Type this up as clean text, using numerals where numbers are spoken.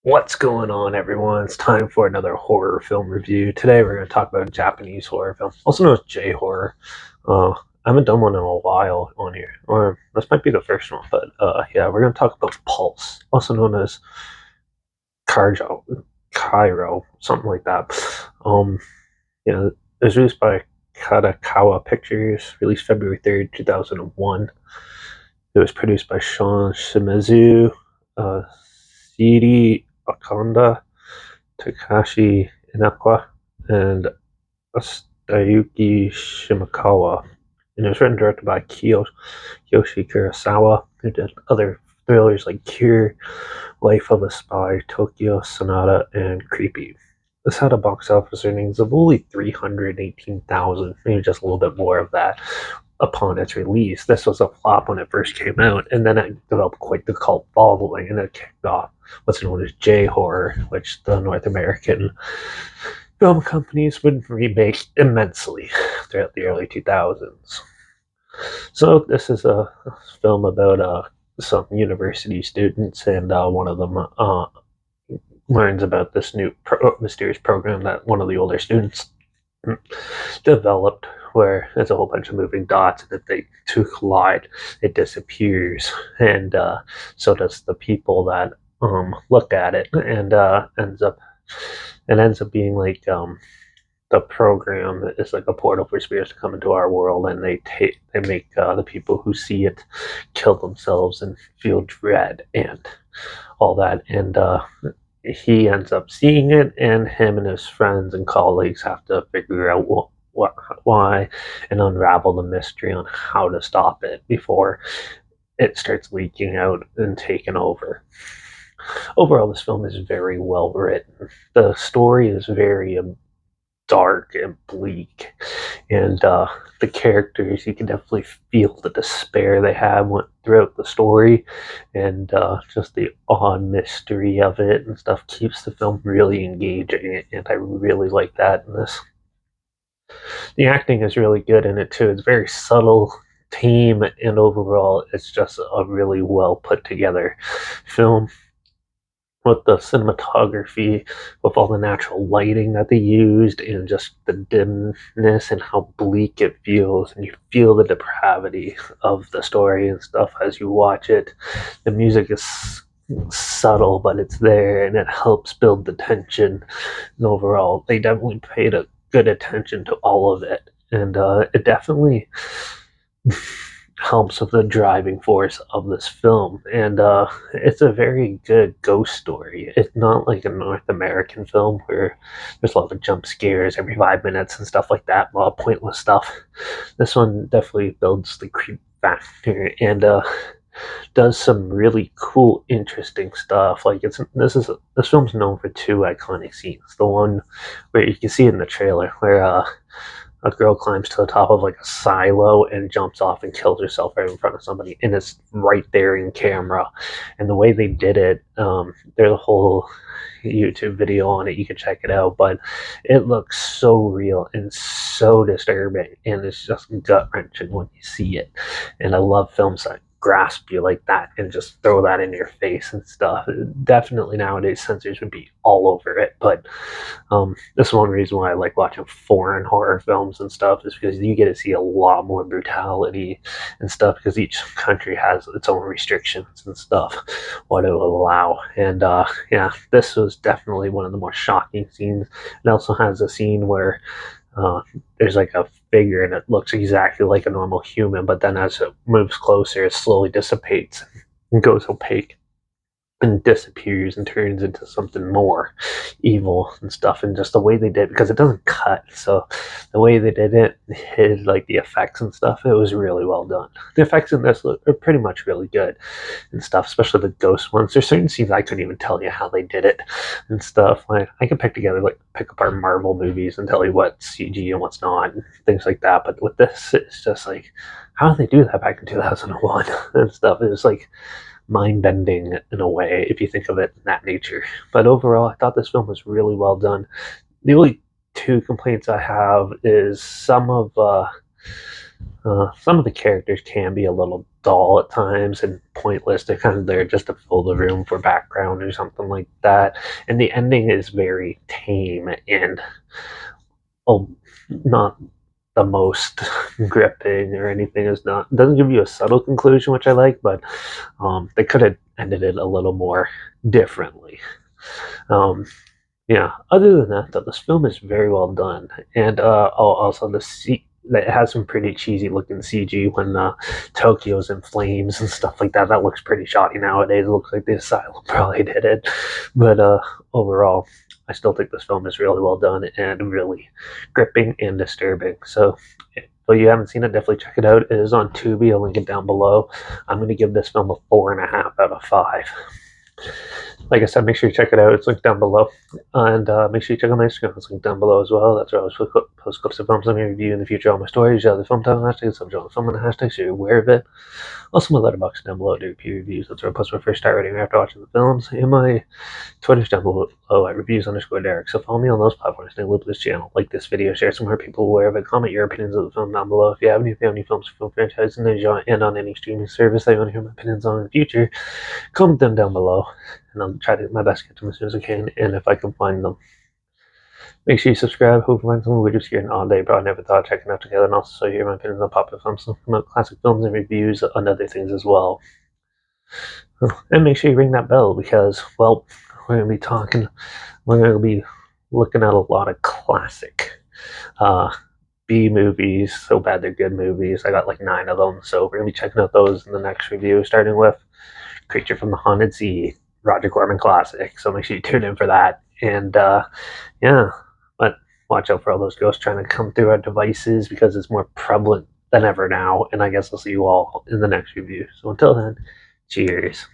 What's going on, everyone? It's time for another horror film review. Today, we're going to talk about a Japanese horror film, also known as J horror. Uh, I haven't done one in a while on here, or this might be the first one, but yeah, we're going to talk about Pulse, also known as Carjo, Cairo, something like that. Um, yeah, it was released by Kadakawa Pictures, released February 3rd, 2001. It was produced by Sean Shimizu, uh, Siri Akanda, Takashi Inakwa, and Asayuki Shimakawa. And it was written and directed by Kiyoshi Kurosawa, who did other thrillers like Cure, Life of a Spy, Tokyo Sonata, and Creepy. This had a box office earnings of only 318,000, maybe just a little bit more of that upon its release. This was a flop when it first came out, and then it developed quite the cult following, and it kicked off what's known as J horror, which the North American film companies would remake immensely throughout the early 2000s. So this is a film about some university students, and one of them learns about this new mysterious program that one of the older students developed, where there's a whole bunch of moving dots, and if they two collide, it disappears, and so does the people that look at it, and ends up being like the program is like a portal for spirits to come into our world, and they make the people who see it kill themselves and feel dread and all that, and he ends up seeing it, and him and his friends and colleagues have to figure out why and unravel the mystery on how to stop it before it starts leaking out and taking over. Overall, this film is very well written. The story is very dark and bleak, and the characters, you can definitely feel the despair they have throughout the story, and just the odd mystery of it and stuff keeps the film really engaging, and I really like that in this. The acting is really good in it too. It's very subtle theme, and overall it's just a really well put together film, with the cinematography, with all the natural lighting that they used, and just the dimness and how bleak it feels, and you feel the depravity of the story and stuff as you watch it. The music is subtle, but it's there, and it helps build the tension. And overall, they definitely paid a good attention to all of it, and it definitely helps with the driving force of this film, and it's a very good ghost story. It's not like a North American film where there's a lot of jump scares every 5 minutes and stuff like that, a lot of pointless stuff. This one definitely builds the creep factor, and does some really cool, interesting stuff. Like this film's known for two iconic scenes. The one where you can see it in the trailer, where a girl climbs to the top of like a silo and jumps off and kills herself right in front of somebody, and it's right there in camera. And the way they did it, there's a whole YouTube video on it, you can check it out, but it looks so real and so disturbing, and it's just gut wrenching when you see it. And I love films that grasp you like that and just throw that in your face and stuff. Definitely nowadays censors would be all over it, but this is one reason why I like watching foreign horror films and stuff, is because you get to see a lot more brutality and stuff, because each country has its own restrictions and stuff, what it will allow. And yeah, this was definitely one of the more shocking scenes. It also has a scene where there's like a figure, and it looks exactly like a normal human, but then as it moves closer, it slowly dissipates and goes opaque and disappears and turns into something more evil and stuff. And just the way they did, because it doesn't cut, so the way they did it hid like the effects and stuff, it was really well done. The effects in this are pretty much really good and stuff, especially the ghost ones. There's certain scenes I couldn't even tell you how they did it and stuff. Like I could pick apart Marvel movies and tell you what's CG and what's not and things like that, but with this, it's just like, how did they do that back in 2001 and stuff? It was like mind bending in a way, if you think of it in that nature. But overall, I thought this film was really well done. The only two complaints I have is some of Some of the characters can be a little dull at times and pointless. They're kind of there just to fill the room for background or something like that. And the ending is very tame and oh, not the most gripping or anything. Is not doesn't give you a subtle conclusion, which I like, but they could have ended it a little more differently. Um, yeah. Other than that, though, this film is very well done, and also it has some pretty cheesy looking CG when Tokyo's in flames and stuff like that. That looks pretty shoddy nowadays. It looks like the Asylum probably did it, but overall, I still think this film is really well done and really gripping and disturbing. So. If you haven't seen it, definitely check it out. It is on Tubi. I'll link it down below. I'm going to give this film a 4.5 out of 5. Like I said, make sure you check it out. It's linked down below. And make sure you check out my Instagram. It's linked down below as well. That's where I always post clips of films I'm going to review in the future. All my stories, the film title hashtag, subject of the film and the hashtag, so you're aware of it. Also, my Letterbox down below to peer reviews. That's where I post my first star rating after watching the films. And my Twitter's down below at reviews_Derek. So follow me on those platforms. Stay loop this channel. Like this video, share some more people aware of it. Comment your opinions of the film down below. If you have any family films or film franchises and on any streaming service that you want to hear my opinions on in the future, comment them down below. And I'll try to do my best to get to them as soon as I can. And if I can find them, make sure you subscribe. Hope you find some we're just getting all day, but I never thought of checking out together. And also, so you hear my opinions on popular films, classic films, and reviews on other things as well. And make sure you ring that bell because, well, we're going to be talking, we're going to be looking at a lot of classic uh, B movies. So bad they're good movies. I got like 9 of them. So we're going to be checking out those in the next review, starting with Creature from the Haunted Sea, Roger Corman classic. So make sure you tune in for that. And yeah, but watch out for all those ghosts trying to come through our devices because it's more prevalent than ever now. And I guess I'll see you all in the next review. So until then, cheers.